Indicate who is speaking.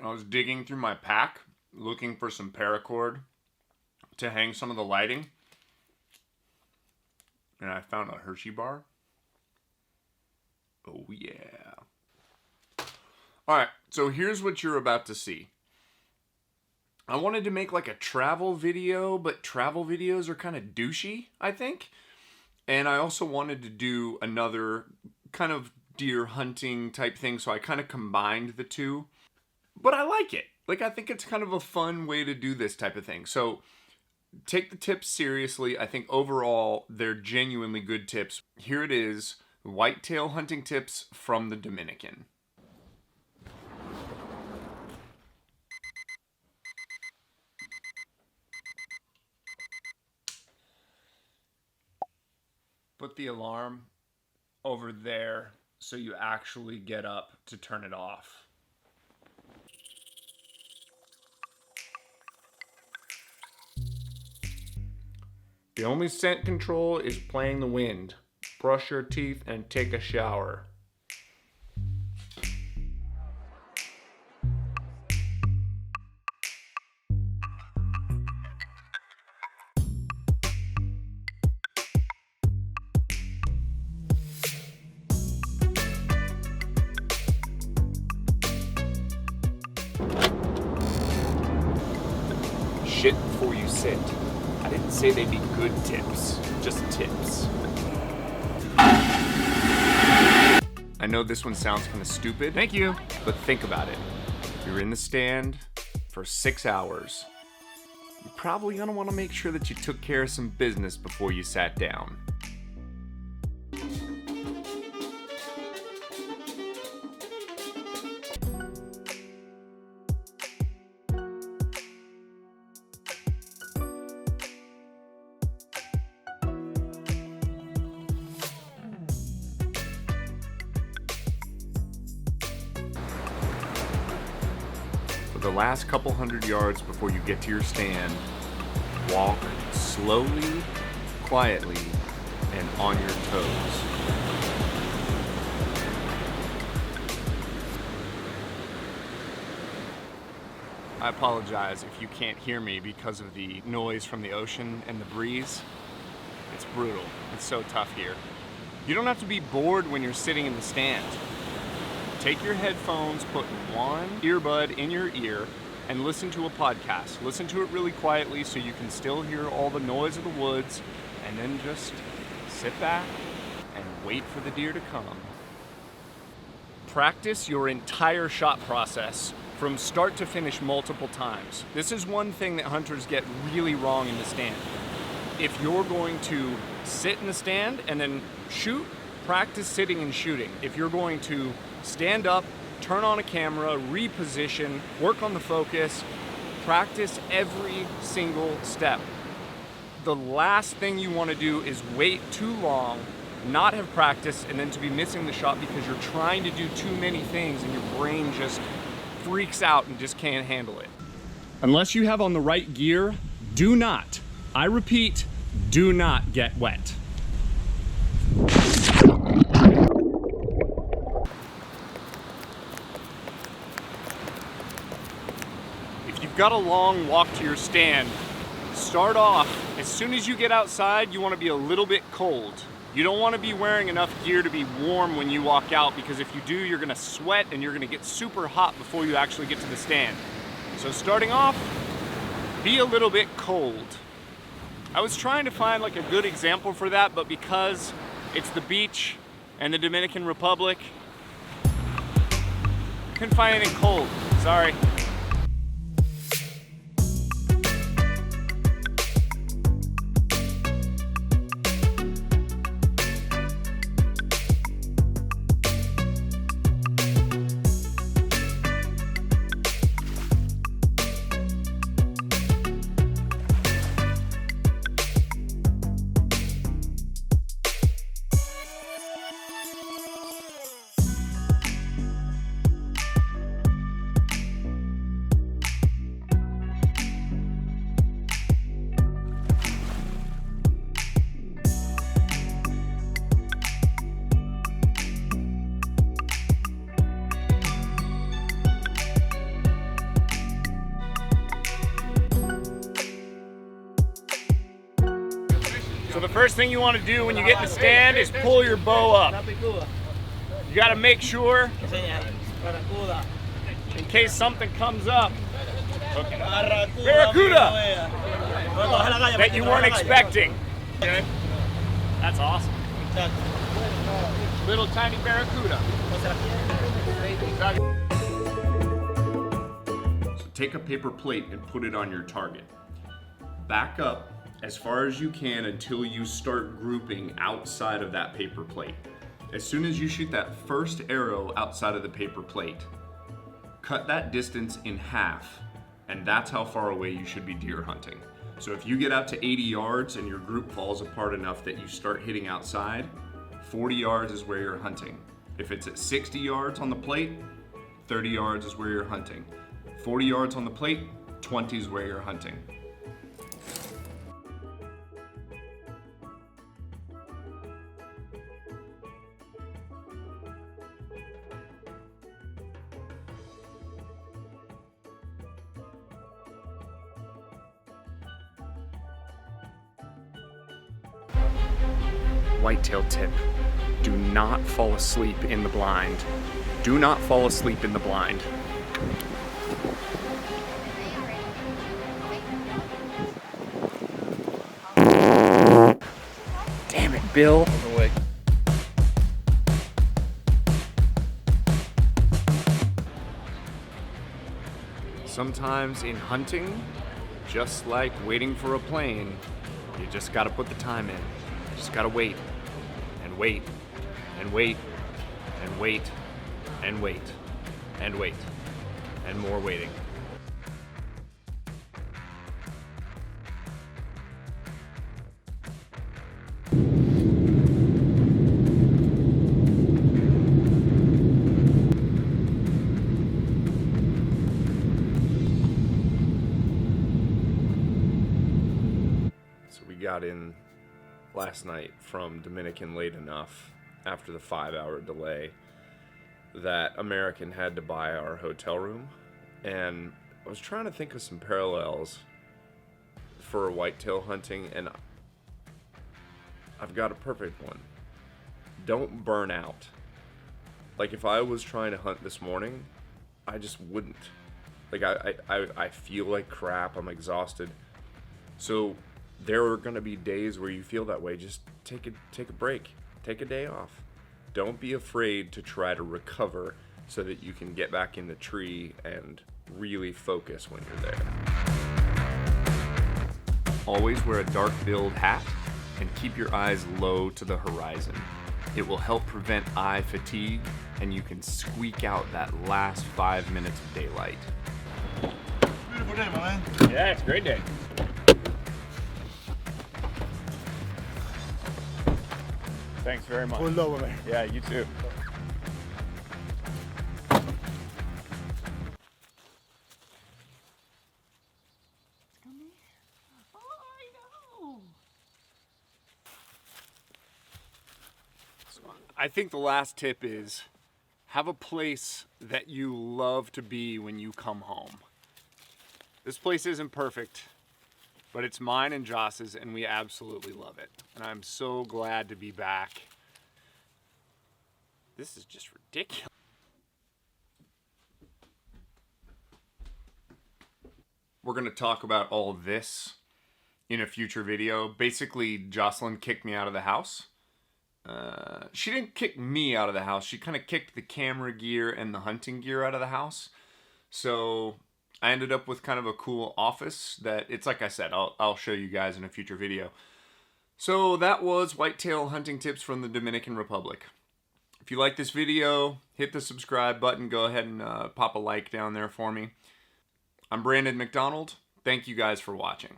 Speaker 1: I was digging through my pack, looking for some paracord to hang some of the lighting. And I found a Hershey bar. Oh yeah. Alright, so here's what you're about to see. I wanted to make like a travel video, but travel videos are kind of douchey, I think. And I also wanted to do another kind of deer hunting type thing, so I kind of combined the two. But I like it. Like, I think it's kind of a fun way to do this type of thing. So take the tips seriously. I think overall they're genuinely good tips. Here it is, whitetail hunting tips from the Dominican. Put the alarm over there so you actually get up to turn it off. The only scent control is playing the wind. Brush your teeth and take a shower. Shit before you sit. I didn't say they'd be good tips, just tips. I know this one sounds kind of stupid. Thank you. But think about it. You're in the stand for 6 hours. You're probably gonna want to make sure that you took care of some business before you sat down. For the last couple hundred yards before you get to your stand, walk slowly, quietly, and on your toes. I apologize if you can't hear me because of the noise from the ocean and the breeze. It's brutal. It's so tough here. You don't have to be bored when you're sitting in the stand. Take your headphones, put one earbud in your ear, and listen to a podcast. Listen to it really quietly so you can still hear all the noise of the woods, and then just sit back and wait for the deer to come. Practice your entire shot process from start to finish multiple times. This is one thing that hunters get really wrong in the stand. If you're going to sit in the stand and then shoot, practice sitting and shooting. If you're going to stand up, turn on a camera, reposition, work on the focus, practice every single step. The last thing you want to do is wait too long, not have practice, and then to be missing the shot because you're trying to do too many things and your brain just freaks out and just can't handle it. Unless you have on the right gear, do not, I repeat, do not get wet. If you've got a long walk to your stand, start off, as soon as you get outside, you want to be a little bit cold. You don't want to be wearing enough gear to be warm when you walk out, because if you do, you're going to sweat and you're going to get super hot before you actually get to the stand. So starting off, be a little bit cold. I was trying to find like a good example for that, but because it's the beach and the Dominican Republic, couldn't find anything cold. Sorry. So the first thing you want to do when you get in the stand is pull your bow up. You got to make sure, in case something comes up, barracuda, that you weren't expecting. Okay? That's awesome. Little tiny barracuda. So take a paper plate and put it on your target. Back up as far as you can until you start grouping outside of that paper plate. As soon as you shoot that first arrow outside of the paper plate, cut that distance in half, and that's how far away you should be deer hunting. So if you get out to 80 yards and your group falls apart enough that you start hitting outside, 40 yards is where you're hunting. If it's at 60 yards on the plate, 30 yards is where you're hunting. 40 yards on the plate, 20 is where you're hunting. Whitetail tip: do not fall asleep in the blind. Do not fall asleep in the blind. Damn it, Bill. Sometimes in hunting, just like waiting for a plane, you just gotta put the time in. You just gotta wait, and wait, and wait, and wait, and wait, and wait, and more waiting. So we got in last night from Dominican late enough after the 5-hour delay that American had to buy our hotel room, and I was trying to think of some parallels for whitetail hunting, and I've got a perfect one. Don't burn out. Like, if I was trying to hunt this morning, I just wouldn't. Like, I feel like crap. I'm exhausted. So there are going to be days where you feel that way. Just take a break. Take a day off. Don't be afraid to try to recover so that you can get back in the tree and really focus when you're there. Always wear a dark-billed hat and keep your eyes low to the horizon. It will help prevent eye fatigue, and you can squeak out that last 5 minutes of daylight.
Speaker 2: Beautiful day, my man.
Speaker 1: Yeah, it's a great day. Thanks very much.
Speaker 2: Pull over, man.
Speaker 1: Yeah, you too. I think the last tip is have a place that you love to be when you come home. This place isn't perfect, but it's mine and Joss's, and we absolutely love it. And I'm so glad to be back. This is just ridiculous. We're gonna talk about all of this in a future video. Basically, Jocelyn kicked me out of the house. She didn't kick me out of the house. She kind of kicked the camera gear and the hunting gear out of the house. So I ended up with kind of a cool office that, it's like I said, I'll show you guys in a future video. So that was whitetail hunting tips from the Dominican Republic. If you like this video, hit the subscribe button. Go ahead and pop a like down there for me. I'm Brandon McDonald. Thank you guys for watching.